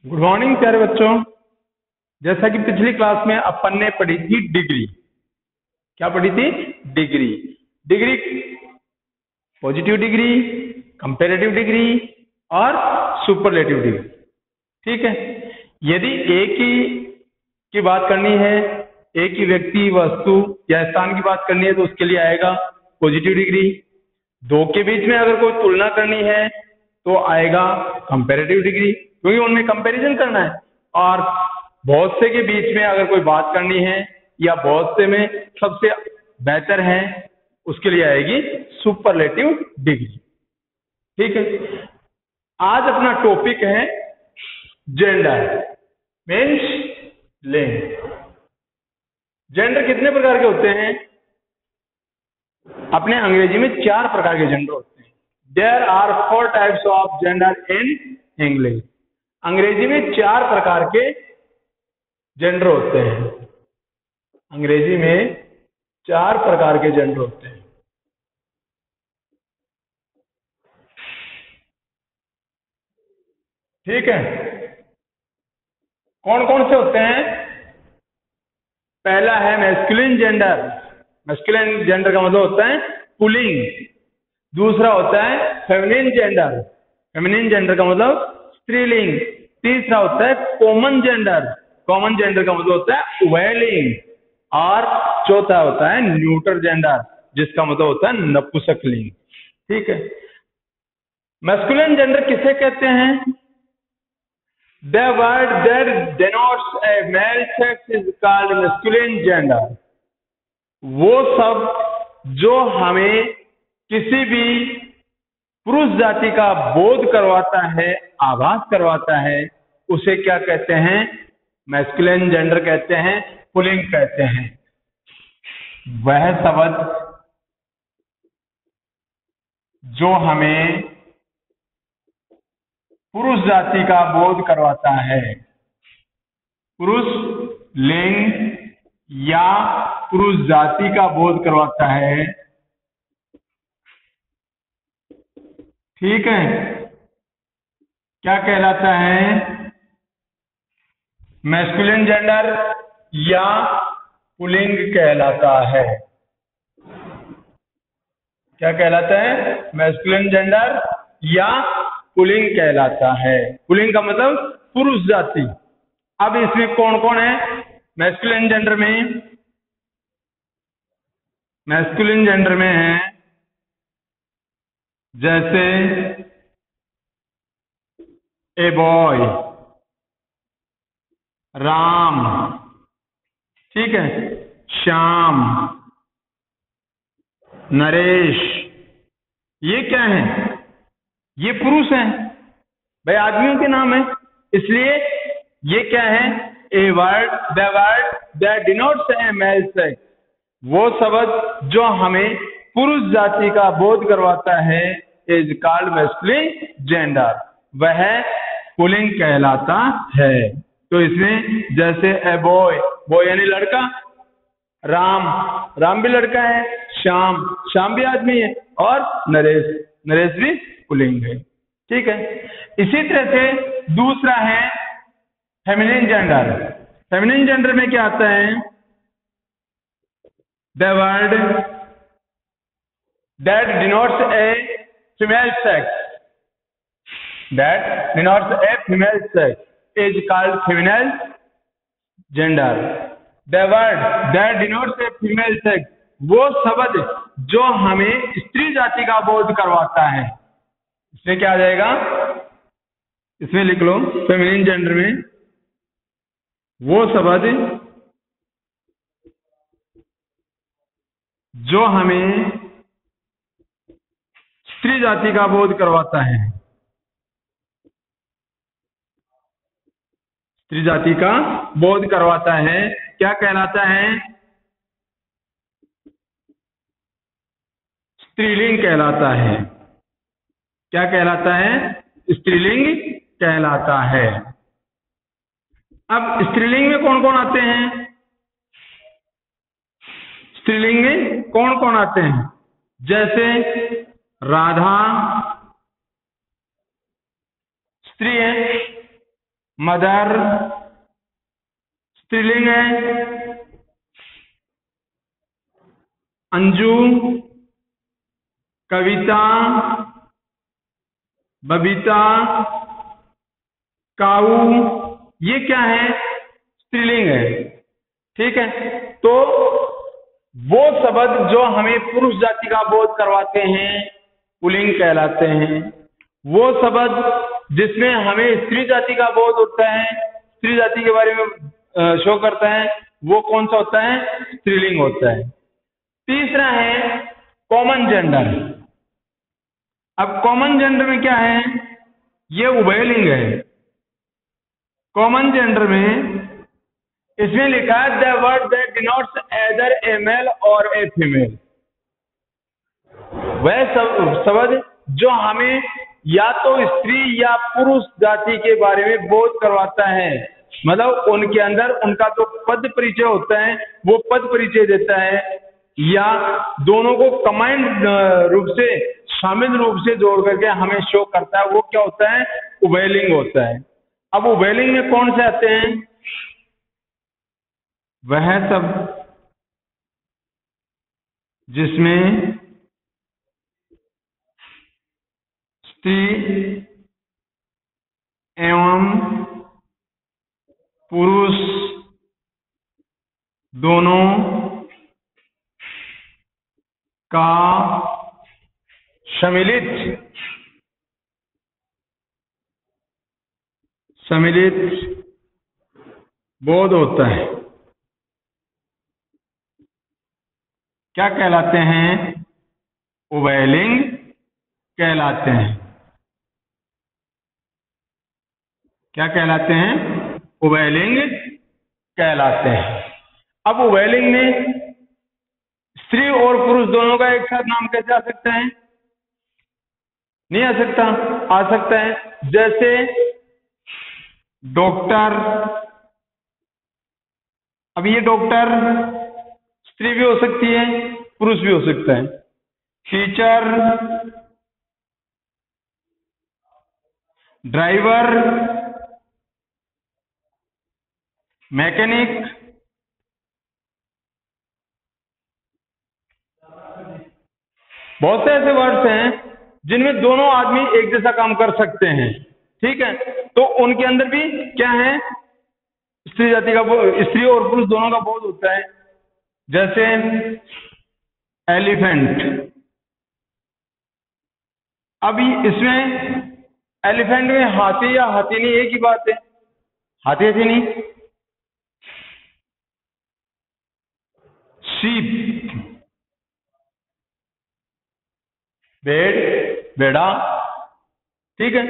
Good morning प्यारे बच्चों। जैसा कि पिछली क्लास में अपन ने पढ़ी थी डिग्री। क्या पढ़ी थी? Degree. Degree positive degree, comparative degree और सुपरलेटिव डिग्री। ठीक है। यदि एक ही की बात करनी है, एक ही व्यक्ति, वस्तु या स्थान की बात करनी है तो उसके लिए आएगा पॉजिटिव डिग्री। दो के बीच में अगर कोई तुलना करनी है तो आएगा कंपैरेटिव डिग्री, क्योंकि उनमें कंपैरिजन करना है। और बहुत से के बीच में अगर कोई बात करनी है या बहुत से में सबसे बेहतर है, उसके लिए आएगी सुपरलेटिव डिग्री। ठीक है। आज अपना टॉपिक है जेंडर मीन्स लिंग। जेंडर कितने प्रकार के होते हैं? अपने अंग्रेजी में 4 प्रकार के जेंडर होते हैं। There are 4 types of gender in English. अंग्रेजी में 4 प्रकार के जेंडर होते हैं। अंग्रेजी में 4 प्रकार के जेंडर होते हैं। ठीक है। कौन कौन से होते हैं? पहला है मैस्कुलिन जेंडर। मैस्कुलिन जेंडर का मतलब होता है पुल्लिंग। दूसरा होता है फेमिनिन जेंडर। फेमिनिन जेंडर का मतलब स्त्रीलिंग। तीसरा होता है कॉमन जेंडर। कॉमन जेंडर का मतलब होता है उभयलिंग। और चौथा होता है न्यूट्रल जेंडर, जिसका मतलब होता है नपुंसकलिंग। ठीक है। मैस्कुलिन जेंडर किसे कहते हैं? The word that denotes A male sex is called masculine gender. वो सब जो हमें किसी भी पुरुष जाति का बोध करवाता है, आभास करवाता है, उसे क्या कहते हैं? मैस्कुलिन जेंडर कहते हैं, पुल्लिंग कहते हैं। वह शब्द जो हमें पुरुष जाति का बोध करवाता है, पुरुष लिंग या पुरुष जाति का बोध करवाता है। ठीक है। क्या कहलाता है? मैस्कुलिन जेंडर या पुल्लिंग कहलाता है। क्या कहलाता है? मैस्कुलिन जेंडर या पुल्लिंग कहलाता है। पुल्लिंग का मतलब पुरुष जाति। अब इसमें कौन कौन है मैस्कुलिन जेंडर में? मैस्कुलिन जेंडर में है जैसे ए बॉय, राम, ठीक है, श्याम, नरेश। ये क्या है? ये पुरुष हैं भाई, आदमियों के नाम है। इसलिए ये क्या है? A word, the word that denotes A male sex. वो शब्द जो हमें पुरुष जाति का बोध करवाता है इज कॉल्ड मैस्कुलिन जेंडर। वह पुल्लिंग कहलाता है। तो इसमें जैसे ए बॉय, बॉय यानी लड़का, राम, राम भी लड़का है, श्याम, श्याम भी आदमी है, और नरेश, नरेश भी पुल्लिंग है। ठीक है। इसी तरह से दूसरा है फेमिनिन जेंडर। फेमिनिन जेंडर में क्या आता है? The word that denotes a female sex, that denotes a female sex is called feminine gender. The word that denotes a female sex, वो शब्द जो हमें स्त्री जाति का बोध करवाता है। इसमें क्या आ जाएगा? इसमें लिख लो फेमिनिन जेंडर में वो शब्द जो हमें स्त्री जाति का बोध करवाता है, स्त्री जाति का बोध करवाता है, क्या कहलाता है? स्त्रीलिंग कहलाता है। क्या कहलाता है? स्त्रीलिंग कहलाता है। अब स्त्रीलिंग में कौन कौन आते हैं? स्त्रीलिंग में कौन कौन आते हैं? जैसे राधा स्त्री है, मदर स्त्रीलिंग है, अंजू, कविता, बबीता, काऊ, ये क्या है? स्त्रीलिंग है। ठीक है, तो वो शब्द जो हमें पुरुष जाति का बोध करवाते हैं पुल्लिंग कहलाते हैं। वो शब्द जिसमें हमें स्त्री जाति का बोध होता है, स्त्री जाति के बारे में शो करता है, वो कौन सा होता है? स्त्रीलिंग होता है। तीसरा है कॉमन जेंडर। अब कॉमन जेंडर में क्या है? ये उभयलिंग है। कॉमन जेंडर में इसमें लिखा है the word that denotes either a male और ए फीमेल। वह शब्द जो हमें या तो स्त्री या पुरुष जाति के बारे में बोध करवाता है, मतलब उनके अंदर उनका जो पद परिचय होता है वो पद परिचय देता है, या दोनों को कंबाइंड रूप से, शामिल रूप से जोड़ करके हमें शो करता है, वो क्या होता है? उभयलिंग होता है। अब उभयलिंग में कौन से आते हैं? वह सब जिसमें स्त्री एवं पुरुष दोनों का सम्मिलित बोध होता है। क्या कहलाते हैं? उभयलिंग कहलाते हैं। क्या कहलाते हैं? उभयलिंग कहलाते हैं। अब उभयलिंग में स्त्री और पुरुष दोनों का एक साथ नाम कैसे आ सकता है? नहीं आ सकता। आ सकता है, जैसे डॉक्टर। अब ये डॉक्टर स्त्री भी हो सकती है, पुरुष भी हो सकता है। टीचर, ड्राइवर, मैकेनिक, बहुत से ऐसे वर्ड्स हैं जिनमें दोनों आदमी एक जैसा काम कर सकते हैं। ठीक है, तो उनके अंदर भी क्या है? स्त्री जाति का, स्त्री और पुरुष दोनों का बोध होता है। जैसे एलिफेंट। अभी इसमें एलिफेंट में हाथी या हाथी नहीं एक ही बात है। हाथी हाथी नहीं। शीप, भेड़, भेड़ा। ठीक है,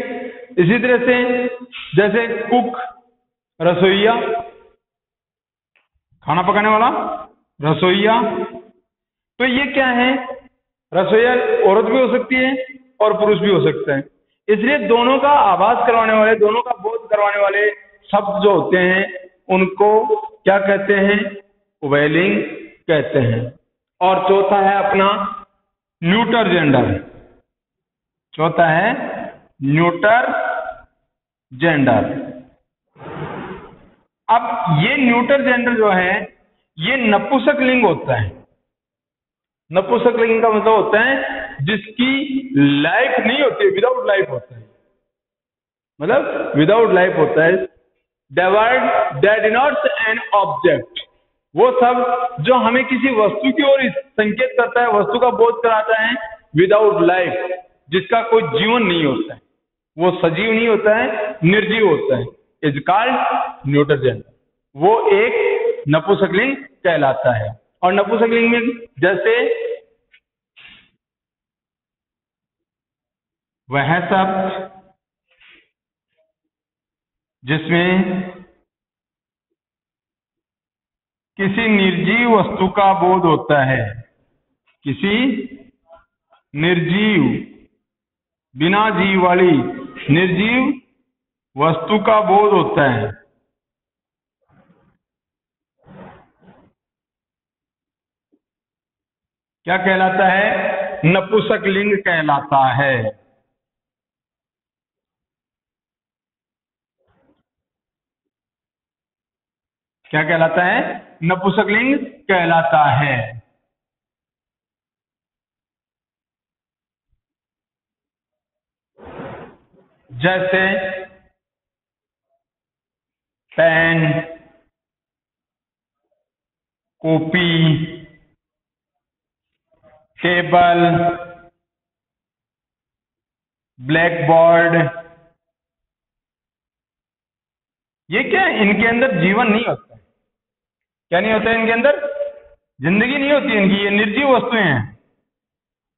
इसी तरह से जैसे कुक, रसोइया, खाना पकाने वाला, रसोइया। तो ये क्या है? रसोइया औरत भी हो सकती है और पुरुष भी हो सकता है। इसलिए दोनों का आभास करवाने वाले, दोनों का बोध करवाने वाले शब्द जो होते हैं उनको क्या कहते हैं? उभयलिंग कहते हैं। और चौथा है अपना न्यूटर जेंडर। चौथा है न्यूटर जेंडर। अब ये न्यूटर जेंडर जो है ये नपुंसक लिंग होता है। नपुंसक लिंग का मतलब होता है जिसकी लाइफ नहीं होती, विदाउट लाइफ होता है, मतलब विदाउट लाइफ होता है। The word that denotes an object, वो सब जो हमें किसी वस्तु की ओर संकेत करता है, वस्तु का बोध कराता है, विदाउट लाइफ, जिसका कोई जीवन नहीं होता है, वो सजीव नहीं होता है, निर्जीव होता है, इज कॉल्ड न्यूटर जेंडर। वो एक नपुंसकलिंग कहलाता है। और नपुंसकलिंग में जैसे वह शब्द जिसमें किसी निर्जीव वस्तु का बोध होता है, किसी निर्जीव, बिना जीव वाली निर्जीव वस्तु का बोध होता है। क्या कहलाता है? नपुंसक लिंग कहलाता है। क्या कहलाता है? नपुंसकलिंग कहलाता है। जैसे pen, copy, table, black board, ये क्या है? इनके अंदर जीवन नहीं होता है। क्या नहीं होता है इनके अंदर? जिंदगी नहीं होती इनकी, ये निर्जीव वस्तुएं हैं।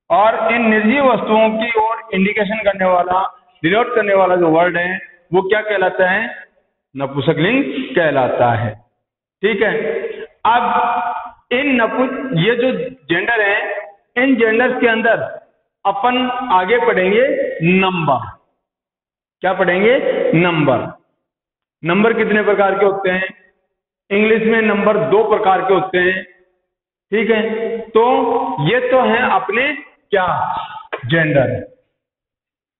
और इन निर्जीव वस्तुओं की ओर इंडिकेशन करने वाला, डिनोट करने वाला जो वर्ड है वो क्या कहलाता है? नपुंसकलिंग कहलाता है। ठीक है। अब ये जो जेंडर है, इन जेंडर्स के अंदर अपन आगे पढ़ेंगे नंबर। क्या पढ़ेंगे? नंबर। नंबर कितने प्रकार के होते हैं? इंग्लिश में नंबर 2 प्रकार के होते हैं। ठीक है। तो ये तो है अपने क्या? Gender.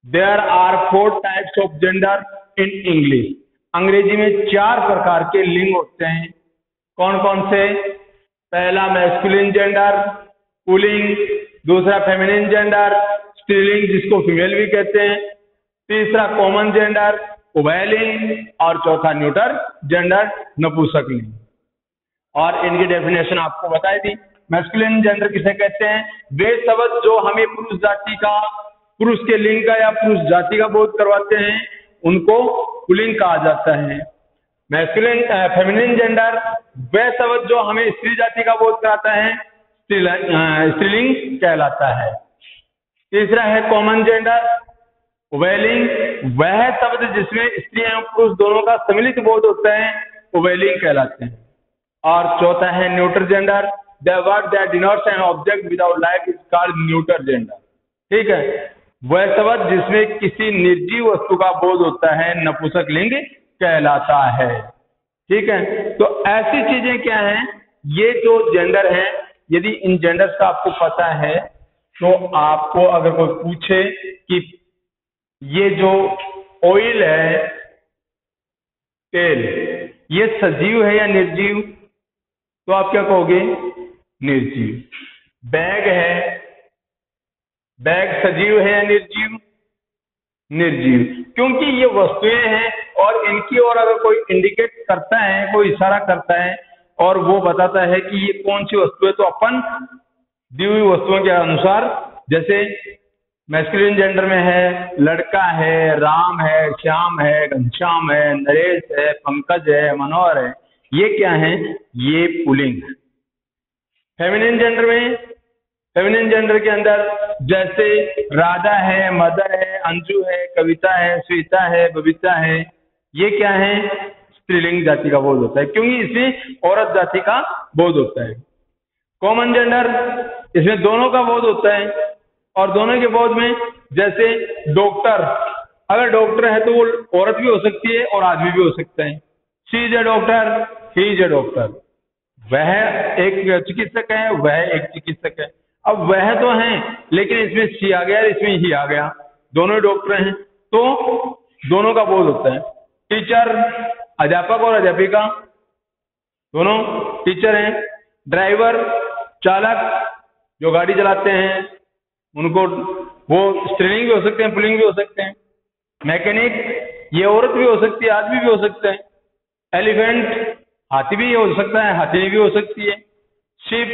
There are 4 types of gender in English. अंग्रेजी में 4 प्रकार के लिंग होते हैं। कौन कौन से? पहला मैस्कुलिन जेंडर, पुलिंग। दूसरा फेमिनिन जेंडर, स्त्रीलिंग जिसको फीमेल भी कहते हैं। तीसरा कॉमन जेंडर, उभयलिंग। और चौथा न्यूटर जेंडर, नपुंसकलिंग। और इनकी डेफिनेशन आपको बताई दी। मैस्कुलिन जेंडर किसे कहते हैं? वे शब्द जो हमें पुरुष जाति का, पुरुष के लिंग का या पुरुष जाति का बोध करवाते हैं, उनको पुल्लिंग कहा जाता है। मैस्कुलिन फेमिनिन जेंडर वह शब्द जो हमें स्त्री जाति का बोध कराता है, स्त्रीलिंग कहलाता है। तीसरा है कॉमन जेंडर, उभयलिंग। वह शब्द जिसमें स्त्री एवं पुरुष दोनों का सम्मिलित बोध होता है, उभयलिंग कहलाते हैं। और चौथा है neutral gender. The word that denotes an object without life is called neutral gender. ठीक है। वह शब्द जिसमें किसी निर्जीव वस्तु का बोध होता है, नपुंसकलिंग कहलाता है। ठीक है। तो ऐसी चीजें क्या हैं? ये जो जेंडर है, यदि इन जेंडर्स का आपको पता है तो आपको अगर कोई पूछे कि ये जो ऑयल है, तेल, ये सजीव है या निर्जीव, तो आप क्या कहोगे? निर्जीव। बैग है, बैग सजीव है या निर्जीव? निर्जीव। क्योंकि ये वस्तुएं हैं और इनकी ओर अगर कोई इंडिकेट करता है, कोई इशारा करता है और वो बताता है कि ये कौन सी वस्तु है, तो अपन दी हुई वस्तुओं के अनुसार, जैसे मैस्कुलिन जेंडर में है लड़का है, राम है, श्याम है, घनश्याम है, नरेश है, पंकज है, मनोहर है, ये क्या है? ये पुल्लिंग है। फेमिनिन जेंडर में, फेमिनिन जेंडर के अंदर जैसे राधा है, मदर है, अंजू है, कविता है, श्वेता है, बबीता है, ये क्या है? स्त्रीलिंग जाति का बोध होता है, क्योंकि इसमें औरत जाति का बोध होता है। कॉमन जेंडर, इसमें दोनों का बोध होता है। और दोनों के बोध में जैसे डॉक्टर, अगर डॉक्टर है तो वो औरत भी हो सकती है और आदमी भी हो सकता है। She is a doctor, he is a doctor. वह एक चिकित्सक है, वह एक चिकित्सक है। अब वह तो है, लेकिन इसमें सी आ गया, इसमें ही आ गया, दोनों डॉक्टर हैं, तो दोनों का बोध होता है। टीचर, अध्यापक और अध्यापिका दोनों टीचर हैं। ड्राइवर, चालक जो गाड़ी चलाते हैं, उनको वो स्त्रीलिंग भी हो सकते हैं, पुल्लिंग भी हो सकते हैं। मैकेनिक, ये औरत भी हो सकती है, आदमी भी हो सकता है। एलिफेंट, हाथी भी हो सकता है, हाथी भी हो सकती है। शिप,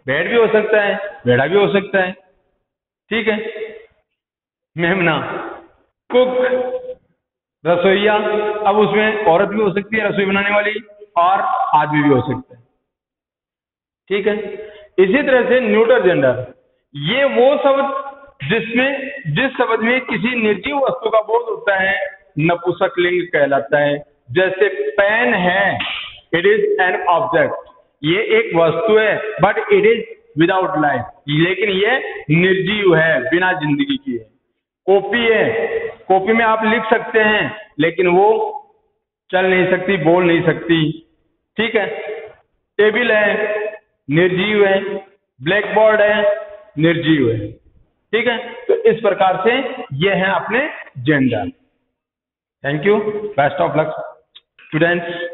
भेड़ भी हो सकता है, भेड़ा भी हो सकता है। ठीक है। मेमना, कुक, रसोईया, अब उसमें औरत भी हो सकती है रसोई बनाने वाली, और आदमी भी हो सकता है। ठीक है। इसी तरह से न्यूट्रल जेंडर, ये वो शब्द जिस शब्द में किसी निर्जीव वस्तु का बोध होता है, नपुंसकलिंग कहलाता है। जैसे पेन है, इट इज एन ऑब्जेक्ट, ये एक वस्तु है, but it is without life, लेकिन ये निर्जीव है, बिना जिंदगी की है। कॉपी है, कॉपी में आप लिख सकते हैं, लेकिन वो चल नहीं सकती, बोल नहीं सकती। ठीक है। टेबल है, निर्जीव है। ब्लैक बोर्ड है, निर्जीव है। ठीक है। तो इस प्रकार से ये है अपने gender. Thank you, best of luck students.